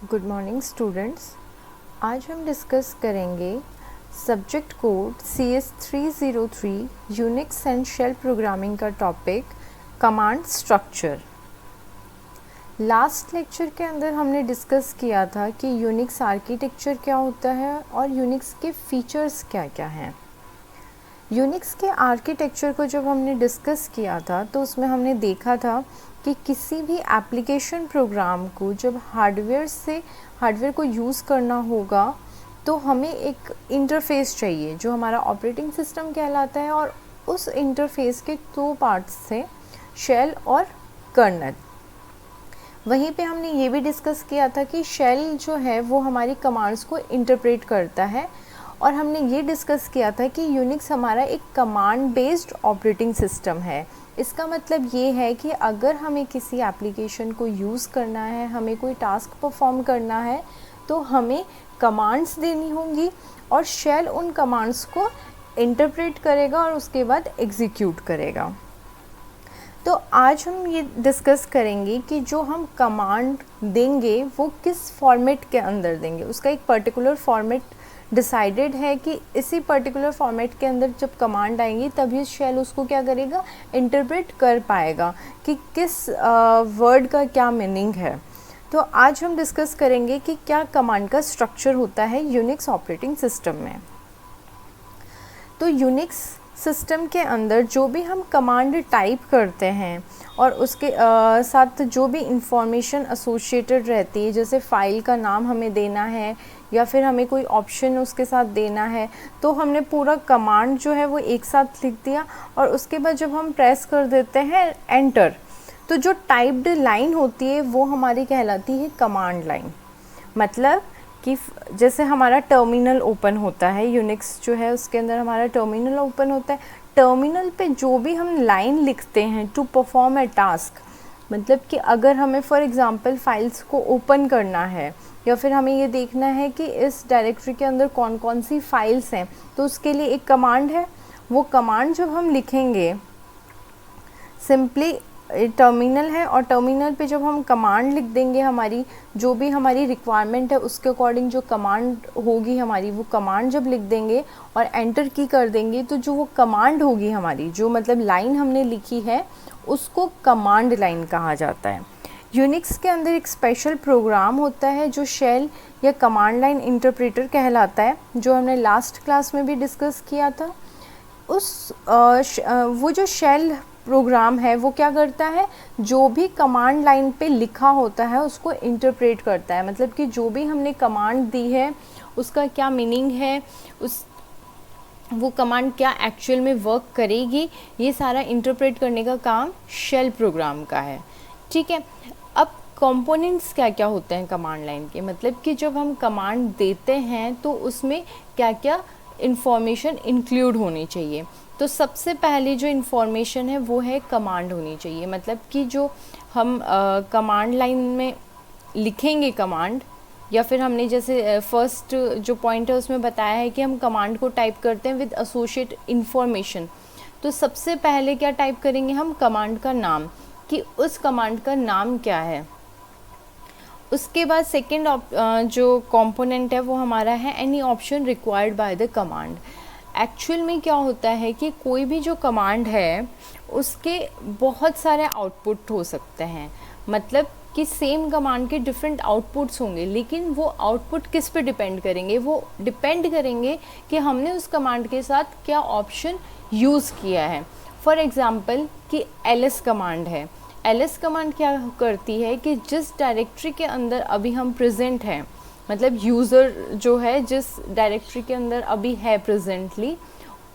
Good morning students. आज हम discuss करेंगे subject code CS303 Unix and shell programming का topic command structure. Last lecture के अंदर हमने डिस्कस किया था कि यूनिक्स आर्किटेक्चर क्या होता है और यूनिक्स के फीचर्स क्या क्या हैं। यूनिक्स के आर्किटेक्चर को जब हमने डिस्कस किया था तो उसमें हमने देखा था कि किसी भी एप्लीकेशन प्रोग्राम को जब हार्डवेयर को यूज़ करना होगा तो हमें एक इंटरफेस चाहिए जो हमारा ऑपरेटिंग सिस्टम कहलाता है, और उस इंटरफेस के दो पार्ट्स थे, शेल और कर्नल। वहीं पे हमने ये भी डिस्कस किया था कि शेल जो है वो हमारी कमांड्स को इंटरप्रेट करता है, और हमने ये डिस्कस किया था कि यूनिक्स हमारा एक कमांड बेस्ड ऑपरेटिंग सिस्टम है। इसका मतलब ये है कि अगर हमें किसी एप्लीकेशन को यूज़ करना है, हमें कोई टास्क परफॉर्म करना है, तो हमें कमांड्स देनी होंगी और शेल उन कमांड्स को इंटरप्रेट करेगा और उसके बाद एग्जीक्यूट करेगा। तो आज हम ये डिस्कस करेंगे कि जो हम कमांड देंगे वो किस फॉर्मेट के अंदर देंगे। उसका एक पर्टिकुलर फॉर्मेट डिसाइडेड है कि इसी पर्टिकुलर फॉर्मेट के अंदर जब कमांड आएंगी तभी शेल उसको क्या करेगा, इंटरप्रेट कर पाएगा कि किस वर्ड का क्या मीनिंग है। तो आज हम डिस्कस करेंगे कि क्या कमांड का स्ट्रक्चर होता है यूनिक्स ऑपरेटिंग सिस्टम में। तो यूनिक्स सिस्टम के अंदर जो भी हम कमांड टाइप करते हैं और उसके साथ जो भी इंफॉर्मेशन एसोसिएटेड रहती है, जैसे फ़ाइल का नाम हमें देना है या फिर हमें कोई ऑप्शन उसके साथ देना है, तो हमने पूरा कमांड जो है वो एक साथ लिख दिया और उसके बाद जब हम प्रेस कर देते हैं एंटर, तो जो टाइप्ड लाइन होती है वो हमारी कहलाती है कमांड लाइन। मतलब कि जैसे हमारा टर्मिनल ओपन होता है, यूनिक्स जो है उसके अंदर हमारा टर्मिनल ओपन होता है, टर्मिनल पे जो भी हम लाइन लिखते हैं टू परफॉर्म ए टास्क, मतलब कि अगर हमें फॉर एग्जांपल फाइल्स को ओपन करना है या फिर हमें ये देखना है कि इस डायरेक्टरी के अंदर कौन कौन सी फाइल्स हैं, तो उसके लिए एक कमांड है। वो कमांड जब हम लिखेंगे, सिंपली टर्मिनल है और टर्मिनल पे जब हम कमांड लिख देंगे, हमारी जो भी हमारी रिक्वायरमेंट है उसके अकॉर्डिंग जो कमांड होगी हमारी, वो कमांड जब लिख देंगे और एंटर की कर देंगे, तो जो वो कमांड होगी हमारी, जो मतलब लाइन हमने लिखी है, उसको कमांड लाइन कहा जाता है। यूनिक्स के अंदर एक स्पेशल प्रोग्राम होता है जो शेल या कमांड लाइन इंटरप्रेटर कहलाता है, जो हमने लास्ट क्लास में भी डिस्कस किया था। वो जो शेल प्रोग्राम है वो क्या करता है, जो भी कमांड लाइन पे लिखा होता है उसको इंटरप्रेट करता है। मतलब कि जो भी हमने कमांड दी है उसका क्या मीनिंग है, वो कमांड क्या एक्चुअल में वर्क करेगी, ये सारा इंटरप्रेट करने का काम शेल प्रोग्राम का है। ठीक है। अब कंपोनेंट्स क्या क्या होते हैं कमांड लाइन के, मतलब कि जब हम कमांड देते हैं तो उसमें क्या क्या इंफॉर्मेशन इंक्लूड होनी चाहिए। तो सबसे पहले जो इन्फॉर्मेशन है वो है कमांड होनी चाहिए। मतलब कि जो हम कमांड लाइन में लिखेंगे कमांड, या फिर हमने जैसे फर्स्ट जो पॉइंट है उसमें बताया है कि हम कमांड को टाइप करते हैं विद एसोसिएट इन्फॉर्मेशन, तो सबसे पहले क्या टाइप करेंगे हम, कमांड का नाम, कि उस कमांड का नाम क्या है। उसके बाद सेकेंड जो कंपोनेंट है वो हमारा है any option required by the command. Actual में क्या होता है कि कोई भी जो कमांड है उसके बहुत सारे आउटपुट हो सकते हैं, मतलब कि सेम कमांड के डिफरेंट आउटपुट्स होंगे, लेकिन वो आउटपुट किस पे डिपेंड करेंगे, वो डिपेंड करेंगे कि हमने उस कमांड के साथ क्या ऑप्शन यूज़ किया है। फॉर एग्ज़ाम्पल कि ls कमांड है, ls कमांड क्या करती है कि जिस डायरेक्टरी के अंदर अभी हम प्रेजेंट हैं, मतलब यूज़र जो है जिस डायरेक्टरी के अंदर अभी है प्रेजेंटली,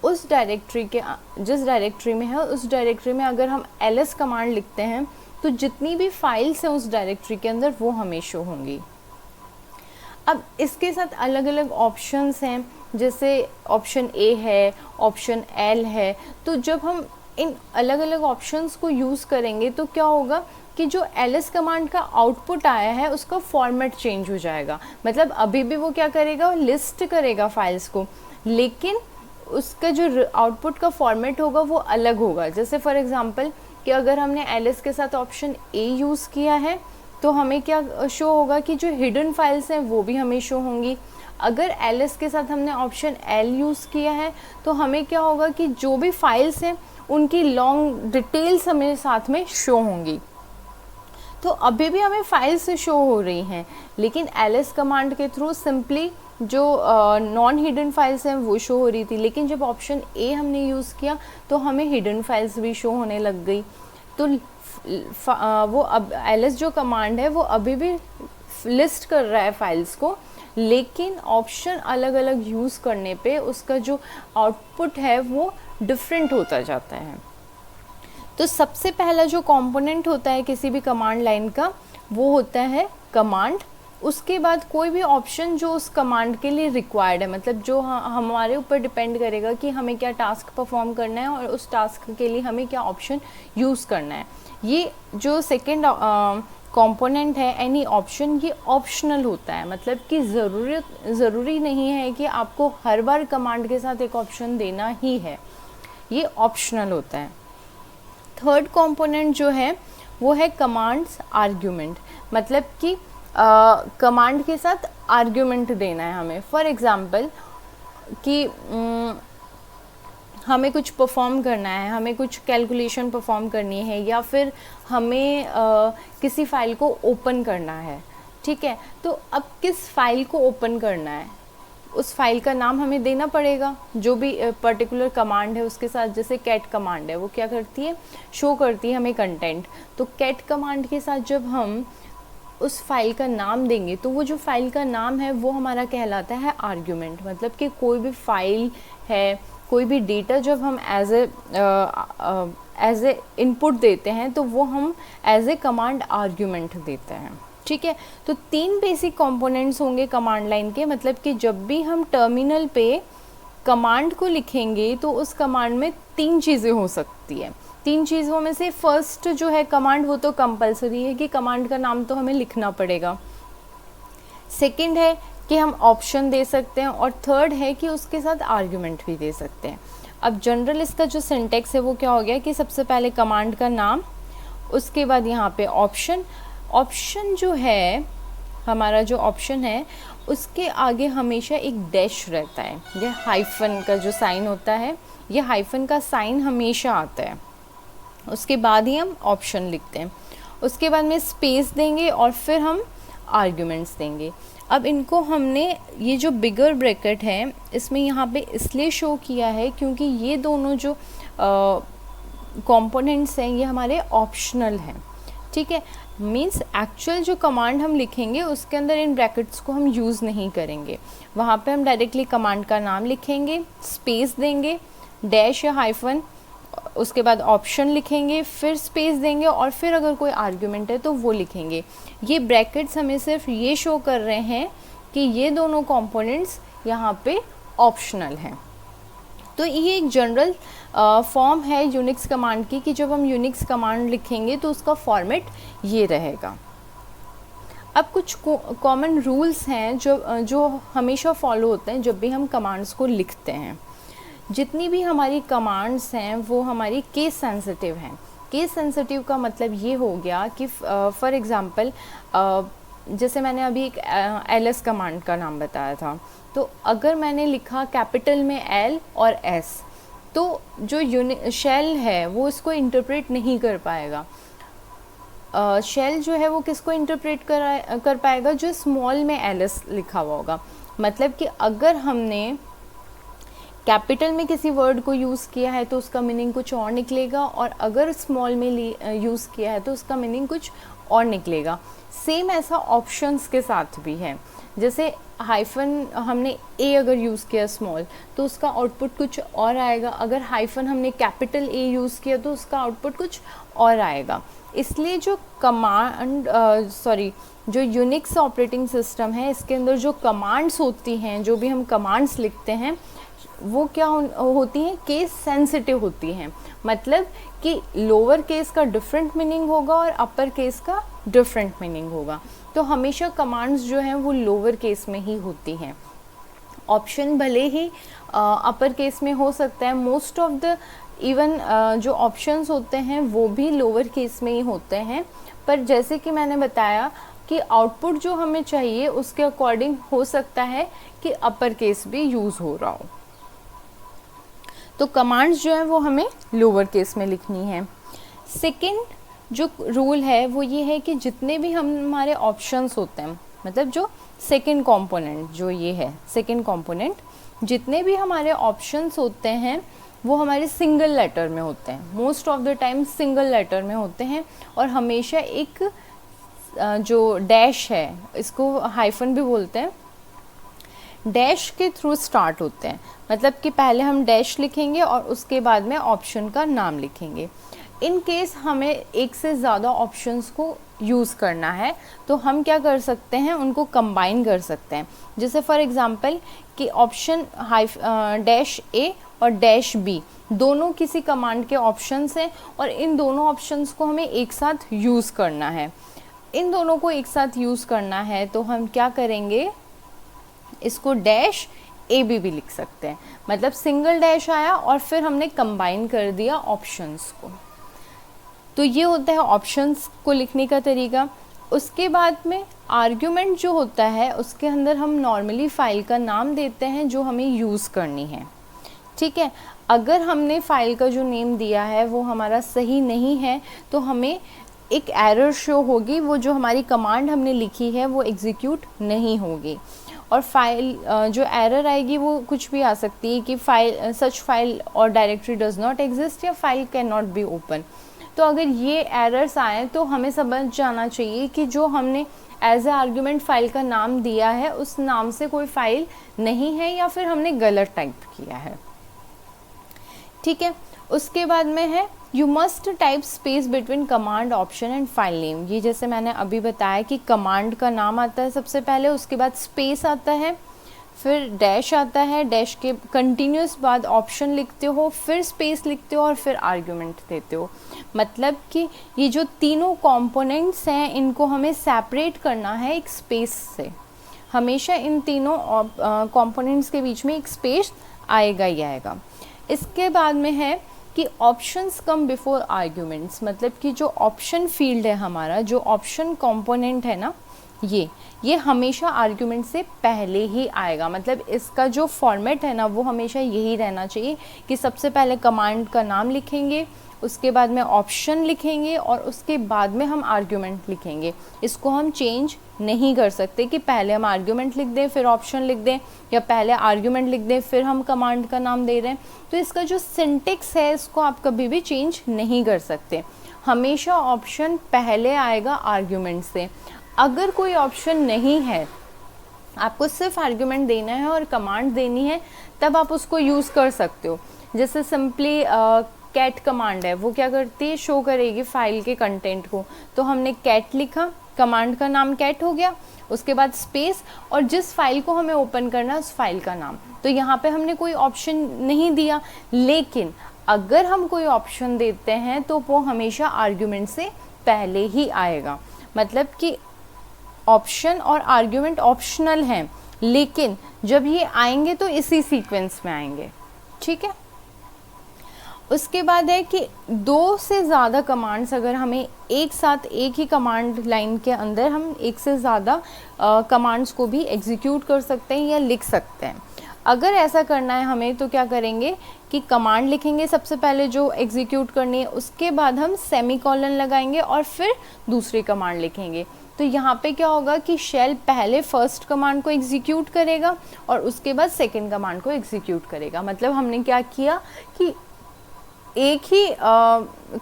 उस डायरेक्टरी के जिस डायरेक्टरी में है उस डायरेक्टरी में अगर हम ls कमांड लिखते हैं तो जितनी भी फाइल्स हैं उस डायरेक्टरी के अंदर वो हमें शो होंगी। अब इसके साथ अलग अलग ऑप्शंस हैं, जैसे ऑप्शन ए है, ऑप्शन एल है। तो जब हम इन अलग अलग ऑप्शंस को यूज़ करेंगे तो क्या होगा कि जो ls कमांड का आउटपुट आया है उसका फॉर्मेट चेंज हो जाएगा। मतलब अभी भी वो क्या करेगा, लिस्ट करेगा फाइल्स को, लेकिन उसका जो आउटपुट का फॉर्मेट होगा वो अलग होगा। जैसे फॉर एग्जांपल कि अगर हमने ls के साथ ऑप्शन ए यूज़ किया है तो हमें क्या शो होगा कि जो हिडन फाइल्स हैं वो भी हमें शो होंगी। अगर ls के साथ हमने ऑप्शन l यूज़ किया है तो हमें क्या होगा कि जो भी फाइल्स हैं उनकी लॉन्ग डिटेल्स हमें साथ में शो होंगी। तो अभी भी हमें फाइल्स शो हो रही हैं, लेकिन ls कमांड के थ्रू सिंपली जो नॉन हिडन फाइल्स हैं वो शो हो रही थी, लेकिन जब ऑप्शन ए हमने यूज़ किया तो हमें हिडन फाइल्स भी शो होने लग गई। तो वो अब ls जो कमांड है वो अभी भी लिस्ट कर रहा है फाइल्स को, लेकिन ऑप्शन अलग अलग यूज़ करने पे उसका जो आउटपुट है वो डिफरेंट होता जाता है। तो सबसे पहला जो कंपोनेंट होता है किसी भी कमांड लाइन का वो होता है कमांड। उसके बाद कोई भी ऑप्शन जो उस कमांड के लिए रिक्वायर्ड है, मतलब जो हमारे ऊपर डिपेंड करेगा कि हमें क्या टास्क परफॉर्म करना है और उस टास्क के लिए हमें क्या ऑप्शन यूज़ करना है। ये जो सेकेंड कंपोनेंट है एनी ऑप्शन, ये ऑप्शनल होता है, मतलब कि ज़रूरी नहीं है कि आपको हर बार कमांड के साथ एक ऑप्शन देना ही है, ये ऑप्शनल होता है। थर्ड कंपोनेंट जो है वो है कमांड्स आर्ग्यूमेंट, मतलब कि कमांड के साथ आर्ग्यूमेंट देना है हमें। फॉर एग्ज़ाम्पल कि हमें कुछ परफॉर्म करना है, हमें कुछ कैलकुलेशन परफॉर्म करनी है, या फिर हमें किसी फाइल को ओपन करना है, ठीक है। तो अब किस फाइल को ओपन करना है उस फाइल का नाम हमें देना पड़ेगा, जो भी पर्टिकुलर कमांड है उसके साथ। जैसे कैट कमांड है वो क्या करती है, शो करती है हमें कंटेंट। तो कैट कमांड के साथ जब हम उस फाइल का नाम देंगे तो वो जो फाइल का नाम है वो हमारा कहलाता है आर्ग्यूमेंट। मतलब कि कोई भी फाइल है, कोई भी डेटा जब हम एज ए इनपुट देते हैं तो वो हम एज ए कमांड आर्ग्यूमेंट देते हैं, ठीक है। तो 3 बेसिक कंपोनेंट्स होंगे कमांड लाइन के, मतलब कि जब भी हम टर्मिनल पे कमांड को लिखेंगे तो उस कमांड में 3 चीज़ें हो सकती है। 3 चीज़ों में से फर्स्ट जो है कमांड, वो तो कंपलसरी है कि कमांड का नाम तो हमें लिखना पड़ेगा। सेकंड है कि हम ऑप्शन दे सकते हैं, और थर्ड है कि उसके साथ आर्ग्यूमेंट भी दे सकते हैं। अब जनरल इसका जो सिंटेक्स है वो क्या हो गया कि सबसे पहले कमांड का नाम, उसके बाद यहाँ पे ऑप्शन। ऑप्शन जो है, हमारा जो ऑप्शन है उसके आगे हमेशा एक डैश रहता है, ये हाइफन का जो साइन होता है, ये हाइफन का साइन हमेशा आता है। उसके बाद ही हम ऑप्शन लिखते हैं। उसके बाद में स्पेस देंगे और फिर हम आर्ग्यूमेंट्स देंगे। अब इनको हमने, ये जो बिगर ब्रैकेट है इसमें यहाँ पे इसलिए शो किया है क्योंकि ये दोनों जो कंपोनेंट्स हैं ये हमारे ऑप्शनल हैं, ठीक है। मीन्स एक्चुअल जो कमांड हम लिखेंगे उसके अंदर इन ब्रैकेट्स को हम यूज़ नहीं करेंगे। वहाँ पे हम डायरेक्टली कमांड का नाम लिखेंगे, स्पेस देंगे, डैश या हाइफन, उसके बाद ऑप्शन लिखेंगे, फिर स्पेस देंगे और फिर अगर कोई आर्ग्यूमेंट है तो वो लिखेंगे। ये ब्रैकेट्स हमें सिर्फ ये शो कर रहे हैं कि ये दोनों कंपोनेंट्स यहाँ पे ऑप्शनल हैं। तो ये एक जनरल फॉर्म है यूनिक्स कमांड की कि जब हम यूनिक्स कमांड लिखेंगे तो उसका फॉर्मेट ये रहेगा। अब कुछ कॉमन रूल्स हैं जो हमेशा फॉलो होते हैं जब भी हम कमांड्स को लिखते हैं। जितनी भी हमारी कमांड्स हैं वो हमारी केस सेंसिटिव हैं। केस सेंसिटिव का मतलब ये हो गया कि फॉर एग्ज़ाम्पल जैसे मैंने अभी एक ls कमांड का नाम बताया था, तो अगर मैंने लिखा कैपिटल में l और s तो जो शेल है वो इसको इंटरप्रेट नहीं कर पाएगा। शेल जो है वो किसको इंटरप्रेट कर पाएगा, जो स्मॉल में ls लिखा हुआ होगा। मतलब कि अगर हमने कैपिटल में किसी वर्ड को यूज़ किया है तो उसका मीनिंग कुछ और निकलेगा, और अगर स्मॉल में यूज़ किया है तो उसका मीनिंग कुछ और निकलेगा। सेम ऐसा ऑप्शंस के साथ भी है। जैसे हाइफन हमने ए अगर यूज़ किया स्मॉल तो उसका आउटपुट कुछ और आएगा, अगर हाइफन हमने कैपिटल ए यूज़ किया तो उसका आउटपुट कुछ और आएगा। इसलिए जो जो यूनिक्स ऑपरेटिंग सिस्टम है इसके अंदर जो कमांड्स होती हैं, जो भी हम कमांड्स लिखते हैं वो क्या होती हैं, केस सेंसिटिव होती हैं। मतलब कि लोअर केस का डिफरेंट मीनिंग होगा और अपर केस का डिफरेंट मीनिंग होगा। तो हमेशा कमांड्स जो हैं वो लोअर केस में ही होती हैं। ऑप्शन भले ही अपर केस में हो सकता है, मोस्ट ऑफ द इवन जो ऑप्शंस होते हैं वो भी लोअर केस में ही होते हैं, पर जैसे कि मैंने बताया कि आउटपुट जो हमें चाहिए उसके अकॉर्डिंग हो सकता है कि अपर केस भी यूज़ हो रहा हो। तो कमांड्स जो है वो हमें लोअर केस में लिखनी है। सेकंड जो रूल है वो ये है कि जितने भी हमारे ऑप्शंस होते हैं, मतलब जो सेकंड कंपोनेंट जो ये है सेकंड कंपोनेंट, जितने भी हमारे ऑप्शंस होते हैं वो हमारे सिंगल लेटर में होते हैं, most of the time single letter में होते हैं, और हमेशा एक जो डैश है, इसको हाइफन भी बोलते हैं, डैश के थ्रू स्टार्ट होते हैं। मतलब कि पहले हम डैश लिखेंगे और उसके बाद में ऑप्शन का नाम लिखेंगे। इन केस हमें एक से ज़्यादा ऑप्शंस को यूज़ करना है तो हम क्या कर सकते हैं, उनको कंबाइन कर सकते हैं। जैसे फॉर एग्ज़ाम्पल कि ऑप्शन डैश ए और डैश बी दोनों किसी कमांड के ऑप्शंस हैं और इन दोनों ऑप्शंस को हमें एक साथ यूज़ करना है। इन दोनों को एक साथ यूज़ करना है तो हम क्या करेंगे, इसको डैश ए बी भी लिख सकते हैं। मतलब सिंगल डैश आया और फिर हमने कंबाइन कर दिया ऑप्शंस को। तो ये होता है ऑप्शंस को लिखने का तरीका। उसके बाद में आर्ग्यूमेंट जो होता है उसके अंदर हम नॉर्मली फाइल का नाम देते हैं जो हमें यूज़ करनी है। ठीक है, अगर हमने फाइल का जो नेम दिया है वो हमारा सही नहीं है तो हमें एक एरर शो होगी, वो जो हमारी कमांड हमने लिखी है वो एग्जीक्यूट नहीं होगी। और फाइल जो एरर आएगी वो कुछ भी आ सकती है कि फाइल सच फाइल और डायरेक्टरी डज नॉट एग्जिस्ट या file can not be open. तो अगर ये एरर्स आए तो हमें समझ जाना चाहिए कि जो हमने एज ए आर्ग्यूमेंट फाइल का नाम दिया है उस नाम से कोई फाइल नहीं है या फिर हमने गलत टाइप किया है। ठीक है, उसके बाद में है you must type space between command option and file name. ये जैसे मैंने अभी बताया कि कमांड का नाम आता है सबसे पहले, उसके बाद स्पेस आता है, फिर डैश आता है, डैश के कंटिन्यूस बाद ऑप्शन लिखते हो, फिर स्पेस लिखते हो और फिर आर्ग्यूमेंट देते हो। मतलब कि ये जो तीनों कंपोनेंट्स हैं इनको हमें सेपरेट करना है एक स्पेस से। हमेशा इन तीनों कंपोनेंट्स के बीच में एक स्पेस आएगा ही आएगा। इसके बाद में है कि ऑप्शंस कम बिफोर आर्ग्यूमेंट्स। मतलब कि जो ऑप्शन फील्ड है हमारा, जो ऑप्शन कंपोनेंट है ना, ये हमेशा आर्ग्यूमेंट से पहले ही आएगा। मतलब इसका जो फॉर्मेट है ना वो हमेशा यही रहना चाहिए कि सबसे पहले कमांड का नाम लिखेंगे, उसके बाद में ऑप्शन लिखेंगे और उसके बाद में हम आर्ग्यूमेंट लिखेंगे। इसको हम चेंज नहीं कर सकते कि पहले हम आर्ग्यूमेंट लिख दें फिर ऑप्शन लिख दें, या पहले आर्ग्यूमेंट लिख दें फिर हम कमांड का नाम दे रहे हैं। तो इसका जो सिंटेक्स है इसको आप कभी भी चेंज नहीं कर सकते। हमेशा ऑप्शन पहले आएगा आर्ग्यूमेंट से। अगर कोई ऑप्शन नहीं है, आपको सिर्फ आर्ग्यूमेंट देना है और कमांड देनी है, तब आप उसको यूज़ कर सकते हो। जैसे सिंपली कैट कमांड है, वो क्या करती है, शो करेगी फाइल के कंटेंट को। तो हमने कैट लिखा, कमांड का नाम कैट हो गया, उसके बाद स्पेस और जिस फाइल को हमें ओपन करना है उस फाइल का नाम। तो यहाँ पे हमने कोई ऑप्शन नहीं दिया, लेकिन अगर हम कोई ऑप्शन देते हैं तो वो हमेशा आर्ग्यूमेंट से पहले ही आएगा। मतलब कि ऑप्शन और आर्ग्यूमेंट ऑप्शनल हैं, लेकिन जब ये आएंगे तो इसी सीक्वेंस में आएंगे। ठीक है, उसके बाद है कि दो से ज़्यादा कमांड्स अगर हमें एक साथ एक ही कमांड लाइन के अंदर हम एक से ज़्यादा कमांड्स को भी एग्जीक्यूट कर सकते हैं या लिख सकते हैं। अगर ऐसा करना है हमें तो क्या करेंगे कि कमांड लिखेंगे सबसे पहले जो एग्जीक्यूट करनी है, उसके बाद हम सेमीकोलन लगाएंगे और फिर दूसरी कमांड लिखेंगे। तो यहाँ पे क्या होगा कि शेल पहले फर्स्ट कमांड को एग्जीक्यूट करेगा और उसके बाद सेकंड कमांड को एग्जीक्यूट करेगा। मतलब हमने क्या किया कि एक ही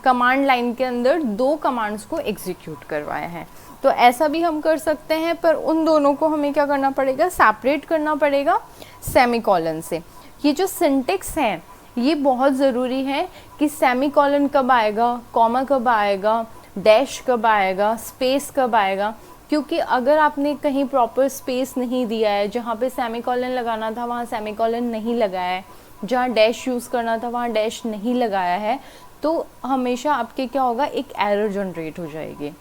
कमांड लाइन के अंदर दो कमांड्स को एग्जीक्यूट करवाया है। तो ऐसा भी हम कर सकते हैं, पर उन दोनों को हमें क्या करना पड़ेगा, सेपरेट करना पड़ेगा सेमीकोलन से। ये जो सिंटेक्स है ये बहुत ज़रूरी है कि सेमीकोलन कब आएगा, कॉमा कब आएगा, डैश कब आएगा, स्पेस कब आएगा। क्योंकि अगर आपने कहीं प्रॉपर स्पेस नहीं दिया है, जहाँ पे सेमीकोलन लगाना था वहाँ सेमीकोलन नहीं लगाया है, जहाँ डैश यूज़ करना था वहाँ डैश नहीं लगाया है, तो हमेशा आपके क्या होगा, एक एरर जनरेट हो जाएगी।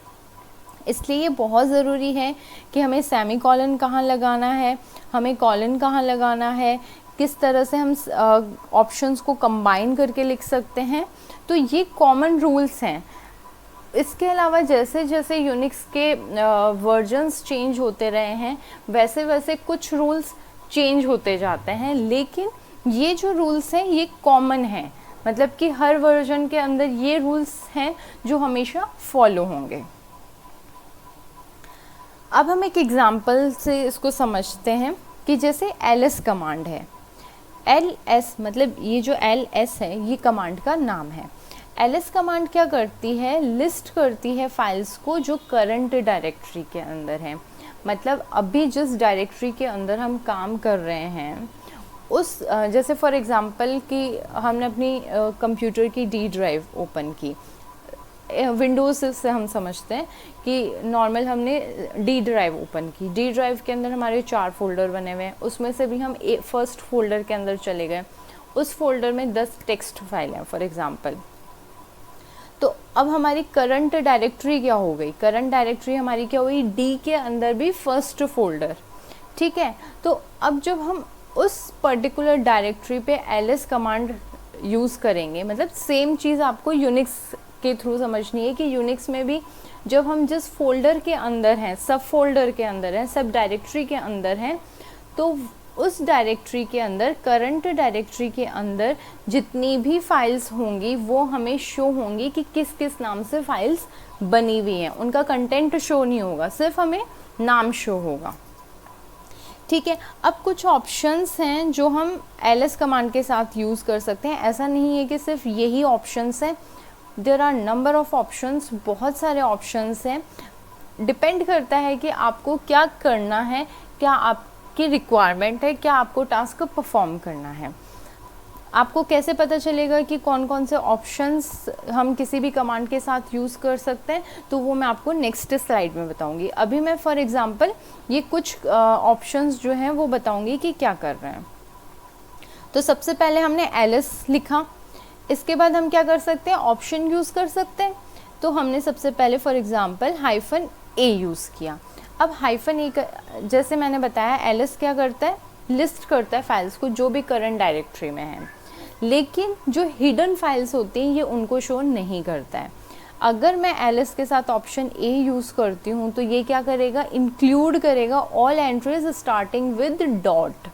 इसलिए ये बहुत ज़रूरी है कि हमें सेमीकोलन कहाँ लगाना है, हमें कॉलन कहाँ लगाना है, किस तरह से हम ऑप्शंस को कंबाइन करके लिख सकते हैं। तो ये कॉमन रूल्स हैं। इसके अलावा जैसे जैसे यूनिक्स के वर्जन्स चेंज होते रहे हैं वैसे वैसे कुछ रूल्स चेंज होते जाते हैं, लेकिन ये जो रूल्स हैं ये कॉमन हैं, मतलब कि हर वर्जन के अंदर ये रूल्स हैं जो हमेशा फॉलो होंगे। अब हम एक एग्जांपल से इसको समझते हैं कि जैसे ls कमांड है, ls मतलब ये जो ls है ये कमांड का नाम है। ls कमांड क्या करती है, लिस्ट करती है फाइल्स को जो करंट डायरेक्टरी के अंदर है, मतलब अभी जिस डायरेक्टरी के अंदर हम काम कर रहे हैं उस जैसे फॉर एग्ज़ाम्पल कि हमने अपनी कंप्यूटर की डी ड्राइव ओपन की, विंडोज़ से हम समझते हैं कि नॉर्मल हमने डी ड्राइव ओपन की, डी ड्राइव के अंदर हमारे 4 फोल्डर बने हुए हैं, उसमें से भी हम फर्स्ट फोल्डर के अंदर चले गए, उस फोल्डर में 10 टेक्स्ट फाइल हैं फॉर एग्ज़ाम्पल। तो अब हमारी करंट डायरेक्टरी क्या हो गई, करंट डायरेक्टरी हमारी क्या हुई, डी के अंदर भी फर्स्ट फोल्डर, ठीक है। तो अब जब हम उस पर्टिकुलर डायरेक्टरी पे ls कमांड यूज़ करेंगे, मतलब सेम चीज़ आपको यूनिक्स के थ्रू समझनी है कि यूनिक्स में भी जब हम जिस फोल्डर के अंदर हैं, सब फोल्डर के अंदर हैं, सब डायरेक्टरी के अंदर हैं, तो उस डायरेक्टरी के अंदर, करंट डायरेक्टरी के अंदर जितनी भी फाइल्स होंगी वो हमें शो होंगी कि किस किस नाम से फाइल्स बनी हुई हैं, उनका कंटेंट शो नहीं होगा, सिर्फ हमें नाम शो होगा, ठीक है। अब कुछ ऑप्शंस हैं जो हम ls कमांड के साथ यूज़ कर सकते हैं, ऐसा नहीं है कि सिर्फ यही ऑप्शंस हैं, there are number of options, बहुत सारे ऑप्शंस हैं, डिपेंड करता है कि आपको क्या करना है, क्या आपकी रिक्वायरमेंट है, क्या आपको टास्क परफॉर्म करना है। आपको कैसे पता चलेगा कि कौन कौन से ऑप्शंस हम किसी भी कमांड के साथ यूज़ कर सकते हैं, तो वो मैं आपको नेक्स्ट स्लाइड में बताऊंगी। अभी मैं फॉर एग्जांपल ये कुछ ऑप्शंस जो हैं वो बताऊंगी कि क्या कर रहे हैं। तो सबसे पहले हमने ls लिखा, इसके बाद हम क्या कर सकते हैं, ऑप्शन यूज़ कर सकते हैं। तो हमने सबसे पहले फॉर एग्जांपल -a यूज़ किया। अब -a जैसे मैंने बताया ls क्या करता है, लिस्ट करता है फाइल्स को जो भी करंट डायरेक्टरी में है, लेकिन जो हिडन फाइल्स होती हैं ये उनको शो नहीं करता है। अगर मैं ls के साथ ऑप्शन a यूज़ करती हूँ तो ये क्या करेगा, इंक्लूड करेगा all entries starting with dot.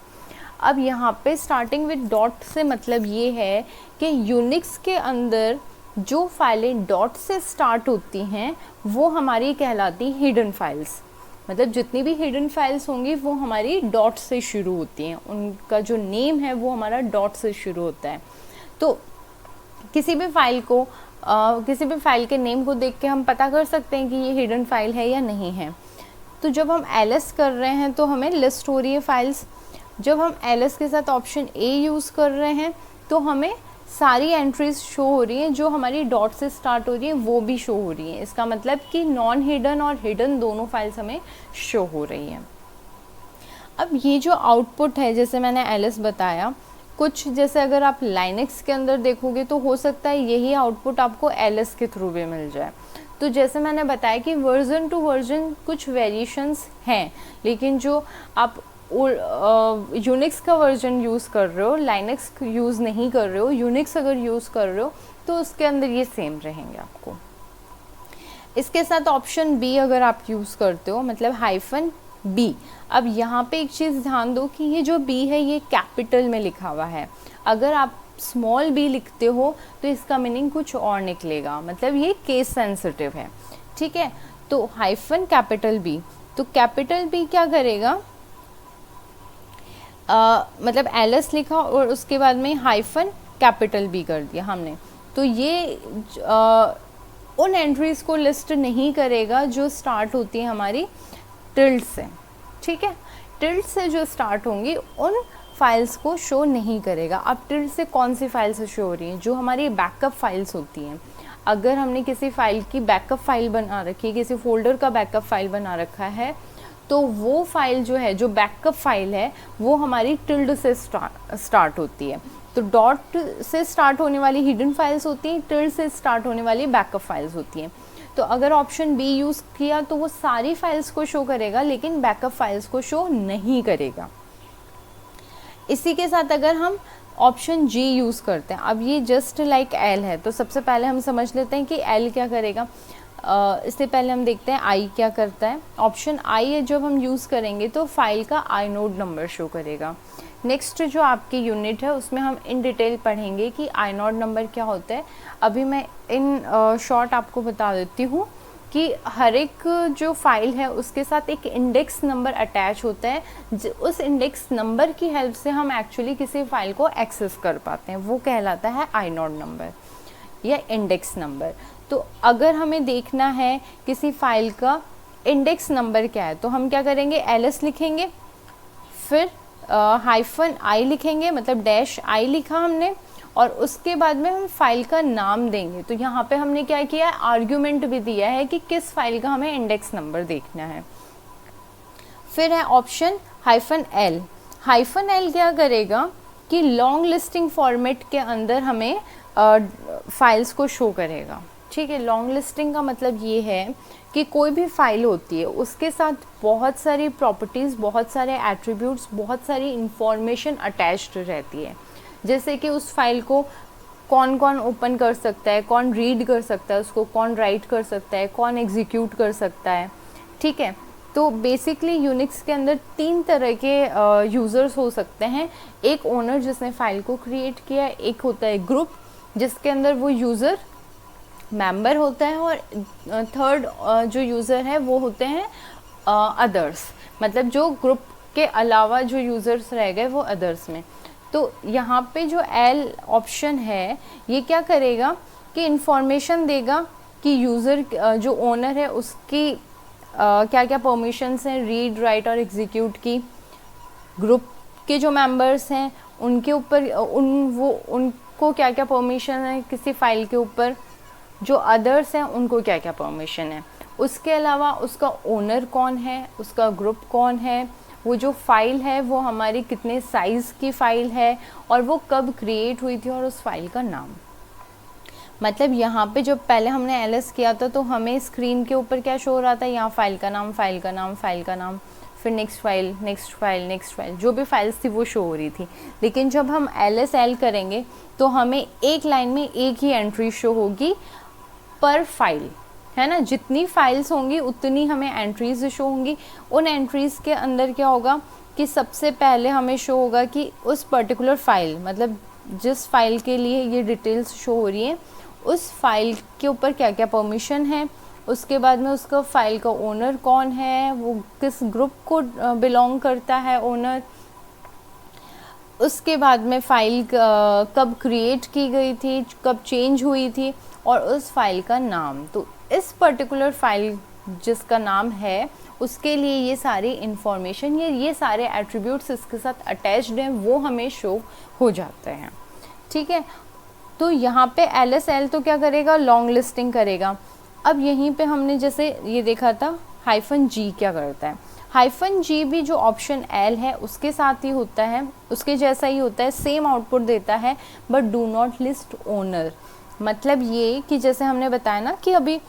अब यहाँ पे स्टार्टिंग विद डॉट से मतलब ये है कि यूनिक्स के अंदर जो फाइलें डॉट से स्टार्ट होती हैं वो हमारी कहलाती हिडन फाइल्स, मतलब जितनी भी हिडन फाइल्स होंगी वो हमारी डॉट से शुरू होती हैं, उनका जो नेम है वो हमारा डॉट से शुरू होता है। तो किसी भी फाइल को किसी भी फाइल के नेम को देख के हम पता कर सकते हैं कि ये हिडन फाइल है या नहीं है। तो जब हम ls कर रहे हैं तो हमें लिस्ट हो रही है फाइल्स, जब हम ls के साथ ऑप्शन a यूज़ कर रहे हैं तो हमें सारी एंट्रीज शो हो रही हैं जो हमारी डॉट से स्टार्ट हो रही हैं वो भी शो हो रही हैं। इसका मतलब कि नॉन हिडन और हिडन दोनों फाइल्स हमें शो हो रही हैं। अब ये जो आउटपुट है, जैसे मैंने ls बताया, कुछ जैसे अगर आप लाइनक्स के अंदर देखोगे तो हो सकता है यही आउटपुट आपको ls के थ्रू भी मिल जाए। तो जैसे मैंने बताया कि वर्जन टू वर्जन कुछ वेरिएशंस हैं, लेकिन जो आप यूनिक्स का वर्जन यूज़ कर रहे हो, लाइनक्स यूज़ नहीं कर रहे हो, यूनिक्स अगर यूज़ कर रहे हो तो उसके अंदर ये सेम रहेंगे आपको। इसके साथ ऑप्शन b अगर आप यूज़ करते हो, मतलब -b। अब यहाँ पे एक चीज़ ध्यान दो कि ये जो b है ये कैपिटल में लिखा हुआ है, अगर आप स्मॉल b लिखते हो तो इसका मीनिंग कुछ और निकलेगा, मतलब ये केस सेंसिटिव है, ठीक है। तो -B, तो कैपिटल B क्या करेगा, मतलब ls लिखा और उसके बाद में -B कर दिया हमने, तो ये उन एंट्रीज़ को लिस्ट नहीं करेगा जो स्टार्ट होती है हमारी टिल्ड से, ठीक है। टिल्ड से जो स्टार्ट होंगी उन फाइल्स को शो नहीं करेगा। अब टिल्ड से कौन सी फाइल्स शो हो रही हैं, जो हमारी बैकअप फाइल्स होती हैं। अगर हमने किसी फाइल की बैकअप फाइल बना रखी है, किसी फोल्डर का बैकअप फाइल बना रखा है, तो वो फाइल जो है, जो बैकअप फाइल है, वो हमारी टिल्ड से स्टार्ट होती है। तो डॉट से स्टार्ट होने वाली हिडन फाइल्स होती हैं, टिल्ड से स्टार्ट होने वाली बैकअप फाइल्स होती हैं। तो अगर ऑप्शन बी यूज़ किया तो वो सारी फाइल्स को शो करेगा लेकिन बैकअप फाइल्स को शो नहीं करेगा। इसी के साथ अगर हम ऑप्शन जी यूज़ करते हैं, अब ये जस्ट लाइक एल है, तो सबसे पहले हम समझ लेते हैं कि एल क्या करेगा। इससे पहले हम देखते हैं आई क्या करता है। ऑप्शन आई है जब हम यूज़ करेंगे तो फाइल का आइनोड नंबर शो करेगा। नेक्स्ट जो आपकी यूनिट है उसमें हम इन डिटेल पढ़ेंगे कि आइनोड नंबर क्या होता है। अभी मैं इन शॉर्ट आपको बता देती हूँ कि हर एक जो फाइल है उसके साथ एक इंडेक्स नंबर अटैच होता है। उस इंडेक्स नंबर की हेल्प से हम एक्चुअली किसी फाइल को एक्सेस कर पाते हैं, वो कहलाता है आइनोड नंबर या इंडेक्स नंबर। तो अगर हमें देखना है किसी फाइल का इंडेक्स नंबर क्या है तो हम क्या करेंगे, ls लिखेंगे, फिर हाइफन आई लिखेंगे, मतलब डैश आई लिखा हमने, और उसके बाद में हम फाइल का नाम देंगे। तो यहाँ पे हमने क्या किया है, आर्ग्यूमेंट भी दिया है कि किस फाइल का हमें इंडेक्स नंबर देखना है। फिर है option hyphen L. Hyphen L क्या करेगा कि लॉन्ग लिस्टिंग फॉर्मेट के अंदर हमें फाइल्स को शो करेगा। ठीक है, लॉन्ग लिस्टिंग का मतलब ये है कि कोई भी फाइल होती है उसके साथ बहुत सारी प्रॉपर्टीज़, बहुत सारे एट्रीब्यूट्स, बहुत सारी इंफॉर्मेशन अटैच्ड रहती है। जैसे कि उस फाइल को कौन कौन ओपन कर सकता है, कौन रीड कर सकता है, उसको कौन राइट कर सकता है, कौन एग्जीक्यूट कर सकता है। ठीक है, तो बेसिकली यूनिक्स के अंदर 3 तरह के यूज़र्स हो सकते हैं। एक ओनर जिसने फाइल को क्रिएट किया है, एक होता है ग्रुप जिसके अंदर वो यूज़र मेंबर होता है, और थर्ड जो यूज़र है वो होते हैं अदर्स, मतलब जो ग्रुप के अलावा जो यूज़र्स रह गए वो अदर्स में। तो यहाँ पे जो एल ऑप्शन है ये क्या करेगा कि इंफॉर्मेशन देगा कि यूज़र जो ओनर है उसकी क्या क्या परमिशंस हैं, रीड राइट और एग्जीक्यूट की। ग्रुप के जो मेंबर्स हैं उनके ऊपर उनको क्या क्या परमिशन है किसी फाइल के ऊपर, जो अदर्स हैं उनको क्या क्या परमिशन है। उसके अलावा उसका ओनर कौन है, उसका ग्रुप कौन है, वो जो फाइल है वो हमारी कितने साइज़ की फ़ाइल है, और वो कब क्रिएट हुई थी, और उस फाइल का नाम। मतलब यहाँ पे जब पहले हमने ls किया था तो हमें स्क्रीन के ऊपर क्या शो हो रहा था, यहाँ फाइल का नाम, फाइल का नाम, फाइल का नाम, फिर next file, next file, next file, जो भी फाइल्स थी वो शो हो रही थी। लेकिन जब हम ls करेंगे तो हमें एक लाइन में एक ही एंट्री शो होगी पर फाइल, है ना। जितनी फाइल्स होंगी उतनी हमें एंट्रीज शो होंगी। उन एंट्रीज के अंदर क्या होगा कि सबसे पहले हमें शो होगा कि उस पर्टिकुलर फाइल, मतलब जिस फाइल के लिए ये डिटेल्स शो हो रही हैं उस फाइल के ऊपर क्या क्या परमिशन है। उसके बाद में उसका फाइल का ओनर कौन है, वो किस ग्रुप को बिलोंग करता है ओनर। उसके बाद में फाइल कब क्रिएट की गई थी, कब चेंज हुई थी, और उस फाइल का नाम। तो इस पर्टिकुलर फाइल जिसका नाम है उसके लिए ये सारी इंफॉर्मेशन, ये सारे एट्रीब्यूट्स इसके साथ अटैच्ड हैं, वो हमें शो हो जाते हैं। ठीक है, तो यहाँ पे LSL तो क्या करेगा, लॉन्ग लिस्टिंग करेगा। अब यहीं पे हमने जैसे ये देखा था -G क्या करता है। -G भी जो ऑप्शन L है उसके साथ ही होता है, उसके जैसा ही होता है, सेम आउटपुट देता है, but do not list owner. मतलब ये कि जैसे हमने बताया ना कि अभी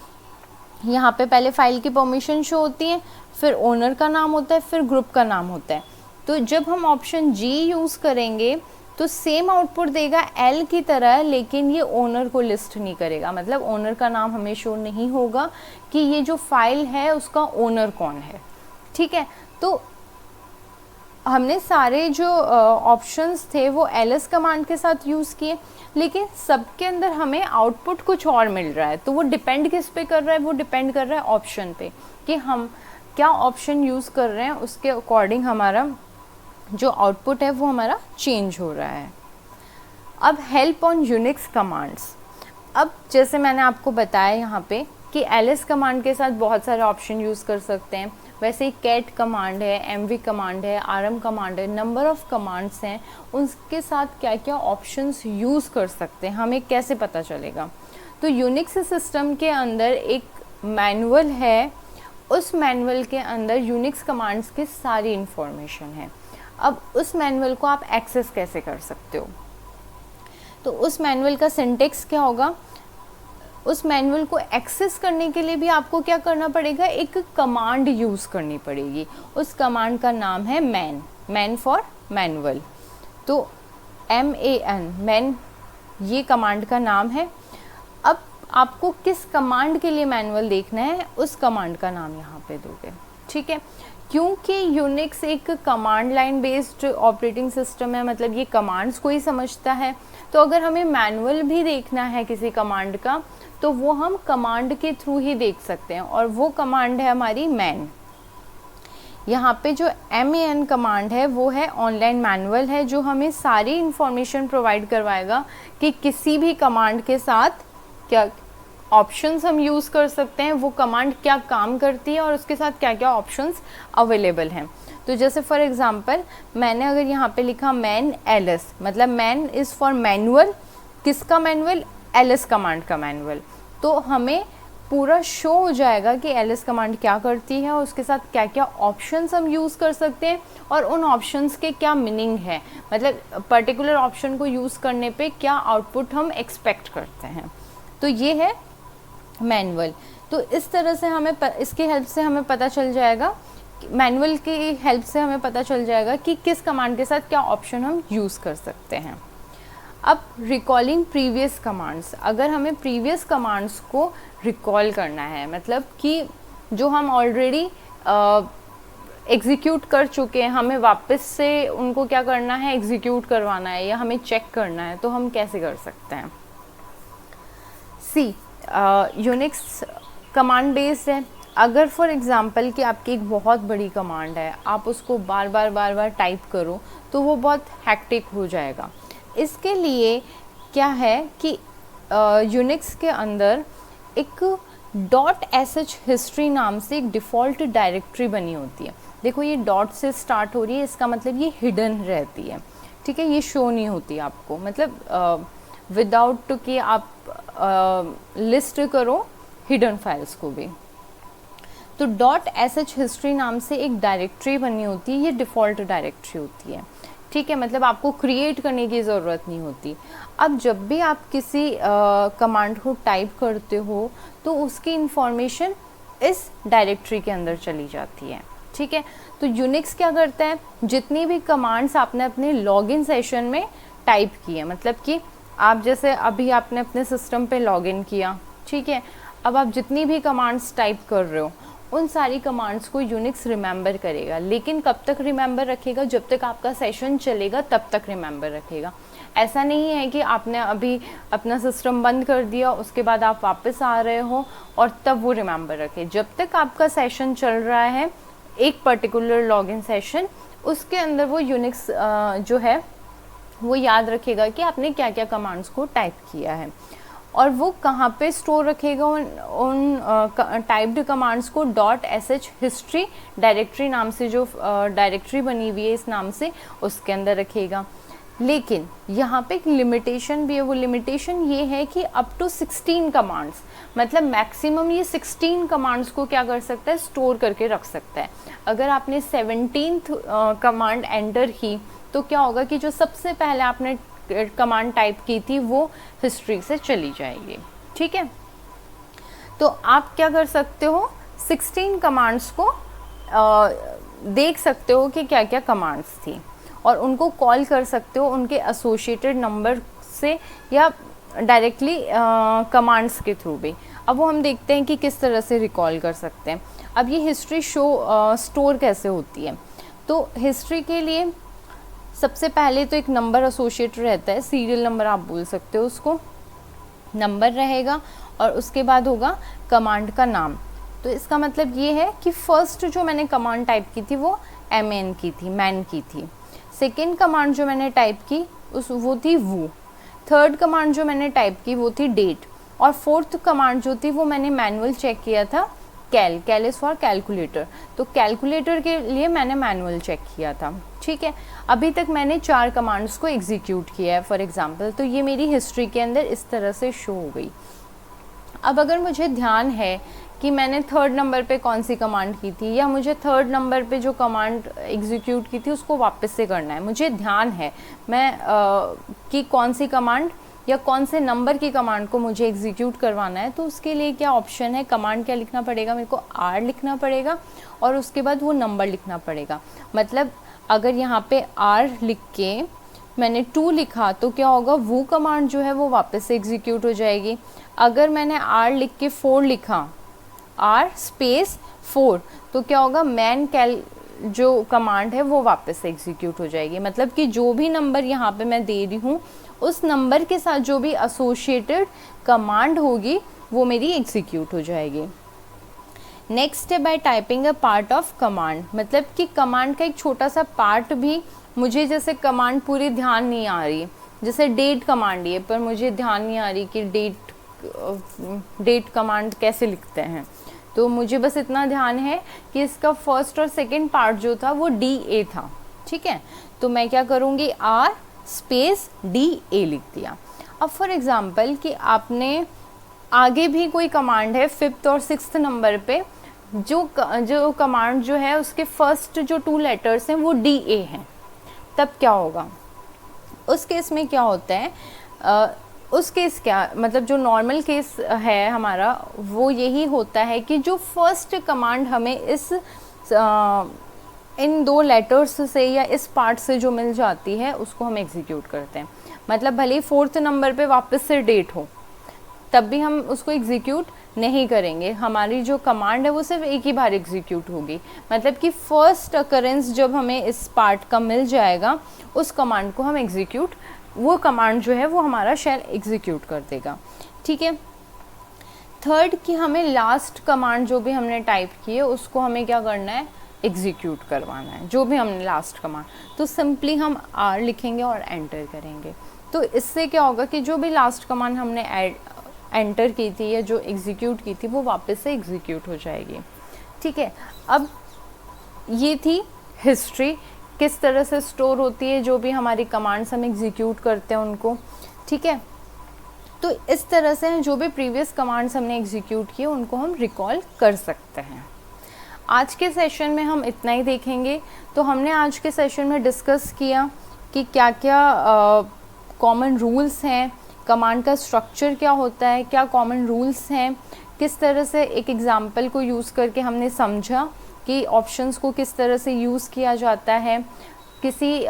यहाँ पे पहले फाइल की परमिशन शो होती है, फिर ओनर का नाम होता है, फिर ग्रुप का नाम होता है। तो जब हम ऑप्शन G यूज़ करेंगे तो सेम आउटपुट देगा L की तरह, लेकिन ये ओनर को लिस्ट नहीं करेगा। मतलब ओनर का नाम हमें शो नहीं होगा कि ये जो फाइल है उसका ओनर कौन है। ठीक है, तो हमने सारे जो ऑप्शंस थे वो ls कमांड के साथ यूज़ किए, लेकिन सबके अंदर हमें आउटपुट कुछ और मिल रहा है। तो वो डिपेंड किस पे कर रहा है, वो डिपेंड कर रहा है ऑप्शन पे, कि हम क्या ऑप्शन यूज़ कर रहे हैं, उसके अकॉर्डिंग हमारा जो आउटपुट है वो हमारा चेंज हो रहा है। अब हेल्प ऑन यूनिक्स कमांड्स। अब जैसे मैंने आपको बताया यहाँ पे कि ls कमांड के साथ बहुत सारे ऑप्शन यूज़ कर सकते हैं, वैसे ही कैट कमांड है, mv कमांड है, rm कमांड है, नंबर ऑफ़ कमांड्स हैं, उनके साथ क्या क्या ऑप्शंस यूज़ कर सकते हैं हमें कैसे पता चलेगा। तो यूनिक्स सिस्टम के अंदर एक मैनुअल है, उस मैनुअल के अंदर यूनिक्स कमांड्स की सारी इंफॉर्मेशन है। अब उस मैनुअल को आप एक्सेस कैसे कर सकते हो, तो उस मैनुअल का सिंटेक्स क्या होगा। उस मैनुअल को एक्सेस करने के लिए भी आपको क्या करना पड़ेगा, एक कमांड यूज़ करनी पड़ेगी। उस कमांड का नाम है मैन फॉर मैनुअल। तो MAN, मैन, ये कमांड का नाम है। अब आपको किस कमांड के लिए मैनुअल देखना है, उस कमांड का नाम यहाँ पे दोगे, ठीक है। क्योंकि यूनिक्स एक command line based operating system है, मतलब ये कमांड्स को ही समझता है, तो अगर हमें मैनुअल भी देखना है किसी कमांड का तो वो हम कमांड के थ्रू ही देख सकते हैं, और वो कमांड है हमारी मैन। यहाँ पे जो MAN कमांड है वो है ऑनलाइन मैनुअल है, जो हमें सारी इंफॉर्मेशन प्रोवाइड करवाएगा कि किसी भी कमांड के साथ क्या ऑप्शंस हम यूज़ कर सकते हैं, वो कमांड क्या काम करती है और उसके साथ क्या क्या ऑप्शंस अवेलेबल हैं। तो जैसे फॉर एग्जांपल मैंने अगर यहाँ पे लिखा मैन LS, मतलब मैन इज़ फॉर मैनुअल, किसका मैनुअल, LS कमांड का मैनुअल, तो हमें पूरा शो हो जाएगा कि LS कमांड क्या करती है और उसके साथ क्या क्या ऑप्शंस हम यूज़ कर सकते हैं और उन ऑप्शंस के क्या मीनिंग है, मतलब पर्टिकुलर ऑप्शन को यूज़ करने पे क्या आउटपुट हम एक्सपेक्ट करते हैं। तो ये है मैनुअल। तो इस तरह से हमें इसकी हेल्प से हमें पता चल जाएगा, मैनुअल की हेल्प से हमें पता चल जाएगा कि किस कमांड के साथ क्या ऑप्शन हम यूज़ कर सकते हैं। अब रिकॉलिंग प्रीवियस कमांड्स, अगर हमें प्रीवियस कमांड्स को रिकॉल करना है, मतलब कि जो हम ऑलरेडी एग्जीक्यूट कर चुके हैं, हमें वापस से उनको क्या करना है, एग्जीक्यूट करवाना है या हमें चेक करना है, तो हम कैसे कर सकते हैं। यूनिक्स कमांड बेस्ड है। अगर फॉर एग्ज़ाम्पल कि आपकी एक बहुत बड़ी कमांड है, आप उसको बार बार टाइप करो तो वो बहुत हैक्टिक हो जाएगा। इसके लिए क्या है कि यूनिक्स के अंदर एक .sh हिस्ट्री नाम से एक डिफ़ॉल्ट डायरेक्टरी बनी होती है। देखो ये डॉट से स्टार्ट हो रही है, इसका मतलब ये हिडन रहती है, ठीक है, ये शो नहीं होती आपको, मतलब विदाउट कि आप लिस्ट करो हिडन फाइल्स को भी। तो .sh हिस्ट्री नाम से एक डायरेक्टरी बनी होती है, ये डिफ़ॉल्ट डायरेक्टरी होती है, ठीक है, मतलब आपको क्रिएट करने की ज़रूरत नहीं होती। अब जब भी आप किसी कमांड को टाइप करते हो तो उसकी इंफॉर्मेशन इस डायरेक्टरी के अंदर चली जाती है, ठीक है। तो यूनिक्स क्या करता है, जितनी भी कमांड्स आपने अपने लॉगिन सेशन में टाइप की है, मतलब कि आप जैसे अभी आपने अपने सिस्टम पे लॉगिन किया, ठीक है, अब आप जितनी भी कमांड्स टाइप कर रहे हो उन सारी कमांड्स को यूनिक्स रिमेंबर करेगा, लेकिन कब तक रिमेंबर रखेगा, जब तक आपका सेशन चलेगा तब तक रिमेंबर रखेगा। ऐसा नहीं है कि आपने अभी अपना सिस्टम बंद कर दिया उसके बाद आप वापस आ रहे हो और तब वो रिमेंबर रखे। जब तक आपका सेशन चल रहा है एक पर्टिकुलर लॉगिन सेशन, उसके अंदर वो यूनिक्स जो है वो याद रखेगा कि आपने क्या क्या कमांड्स को टाइप किया है, और वो कहाँ पे स्टोर रखेगा उन टाइप्ड कमांड्स को .sh हिस्ट्री डायरेक्टरी नाम से, जो डायरेक्टरी बनी हुई है इस नाम से, उसके अंदर रखेगा। लेकिन यहाँ पे एक लिमिटेशन भी है, वो लिमिटेशन ये है कि अप टू 16 कमांड्स, मतलब मैक्सिमम ये 16 कमांड्स को क्या कर सकता है, स्टोर करके रख सकता है। अगर आपने 17th कमांड एंटर की तो क्या होगा कि जो सबसे पहले आपने कमांड टाइप की थी वो हिस्ट्री से चली जाएगी, ठीक है। तो आप क्या कर सकते हो, 16 कमांड्स को देख सकते हो कि क्या क्या कमांड्स थी और उनको कॉल कर सकते हो उनके एसोसिएटेड नंबर से या डायरेक्टली कमांड्स के थ्रू भी। अब वो हम देखते हैं कि किस तरह से रिकॉल कर सकते हैं। अब ये हिस्ट्री स्टोर कैसे होती है, तो हिस्ट्री के लिए सबसे पहले तो एक नंबर एसोसिएट रहता है, सीरियल नंबर आप बोल सकते हो उसको, नंबर रहेगा और उसके बाद होगा कमांड का नाम। तो इसका मतलब ये है कि फर्स्ट जो मैंने कमांड टाइप की थी वो MAN की थी, मैन की थी। सेकेंड कमांड जो मैंने टाइप की वो थी वो। थर्ड कमांड जो मैंने टाइप की वो थी डेट, और फोर्थ कमांड जो थी वो मैंने मैनुअल चेक किया था, कैल इज़ फॉर कैलकुलेटर, तो कैलकुलेटर के लिए मैंने मैनुअल चेक किया था, ठीक है। अभी तक मैंने 4 कमांड्स को एग्जीक्यूट किया है फॉर एग्जांपल, तो ये मेरी हिस्ट्री के अंदर इस तरह से शो हो गई। अब अगर मुझे ध्यान है कि मैंने थर्ड नंबर पे कौन सी कमांड की थी, या मुझे थर्ड नंबर पे जो कमांड एग्जीक्यूट की थी उसको वापस से करना है, मुझे ध्यान है मैं कि कौन सी कमांड या कौन से नंबर की कमांड को मुझे एग्जीक्यूट करवाना है, तो उसके लिए क्या ऑप्शन है, कमांड क्या लिखना पड़ेगा, मेरे को R लिखना पड़ेगा और उसके बाद वो नंबर लिखना पड़ेगा। मतलब अगर यहाँ पे R लिख के मैंने 2 लिखा तो क्या होगा, वो कमांड जो है वो वापस से एग्जीक्यूट हो जाएगी। अगर मैंने r लिख के 4 लिखा, r स्पेस 4, तो क्या होगा, मैन कैल जो कमांड है वो वापस से एग्जीक्यूट हो जाएगी। मतलब कि जो भी नंबर यहाँ पे मैं दे रही हूँ उस नंबर के साथ जो भी एसोसिएटेड कमांड होगी वो मेरी एग्जीक्यूट हो जाएगी। नेक्स्ट है bye typing a part of command, मतलब कि कमांड का एक छोटा सा पार्ट भी, मुझे जैसे कमांड पूरी ध्यान नहीं आ रही, जैसे डेट कमांड है पर मुझे ध्यान नहीं आ रही कि डेट कमांड कैसे लिखते हैं, तो मुझे बस इतना ध्यान है कि इसका फर्स्ट और सेकंड पार्ट जो था वो DA था, ठीक है। तो मैं क्या करूँगी, R स्पेस DA लिख दिया। अब फॉर एग्जांपल कि आपने आगे भी कोई कमांड है 5th और 6th नंबर पे, जो कमांड जो है उसके फर्स्ट जो 2 लेटर्स हैं वो DA हैं, तब क्या होगा, उस केस में क्या होता है, उस केस क्या मतलब जो नॉर्मल केस है हमारा वो यही होता है कि जो फर्स्ट कमांड हमें इन 2 लेटर्स से या इस पार्ट से जो मिल जाती है उसको हम एग्जीक्यूट करते हैं। मतलब भले ही 4th नंबर पे वापस से डेट हो तब भी हम उसको एग्जीक्यूट नहीं करेंगे, हमारी जो कमांड है वो सिर्फ एक ही बार एग्जीक्यूट होगी। मतलब कि फर्स्ट अकरेंस जब हमें इस पार्ट का मिल जाएगा उस कमांड को हम एग्जीक्यूट, वो कमांड जो है वो हमारा शेल एग्जीक्यूट कर देगा, ठीक है। थर्ड कि हमें लास्ट कमांड जो भी हमने टाइप की है उसको हमें क्या करना है, एग्जीक्यूट करवाना है, जो भी हमने लास्ट कमांड, तो सिंपली हम R लिखेंगे और एंटर करेंगे। तो इससे क्या होगा कि जो भी लास्ट कमांड हमने एंटर की थी या जो एग्जीक्यूट की थी वो वापस से एग्जीक्यूट हो जाएगी, ठीक है। अब ये थी हिस्ट्री, किस तरह से स्टोर होती है जो भी हमारी कमांड्स हम एग्जीक्यूट करते हैं उनको, ठीक है। तो इस तरह से जो भी प्रीवियस कमांड्स हमने एग्जीक्यूट किए उनको हम रिकॉल कर सकते हैं। आज के सेशन में हम इतना ही देखेंगे। तो हमने आज के सेशन में डिस्कस किया कि क्या क्या कॉमन रूल्स हैं, कमांड का स्ट्रक्चर क्या होता है, क्या कॉमन रूल्स हैं, किस तरह से एक एग्जांपल को यूज़ करके हमने समझा कि ऑप्शंस को किस तरह से यूज़ किया जाता है। किसी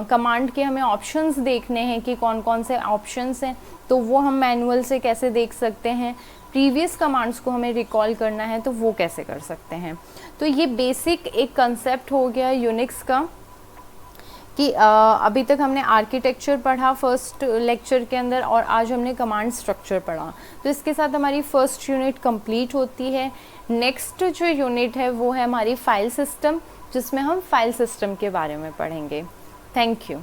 कमांड के हमें ऑप्शंस देखने हैं कि कौन कौन से ऑप्शंस हैं, तो वो हम मैनुअल से कैसे देख सकते हैं। प्रीवियस कमांड्स को हमें रिकॉल करना है तो वो कैसे कर सकते हैं। तो ये बेसिक एक कंसेप्ट हो गया यूनिक्स का कि अभी तक हमने आर्किटेक्चर पढ़ा फर्स्ट लेक्चर के अंदर और आज हमने कमांड स्ट्रक्चर पढ़ा। तो इसके साथ हमारी फर्स्ट यूनिट कंप्लीट होती है। नेक्स्ट जो यूनिट है वो है हमारी फाइल सिस्टम, जिसमें हम फाइल सिस्टम के बारे में पढ़ेंगे। Thank you.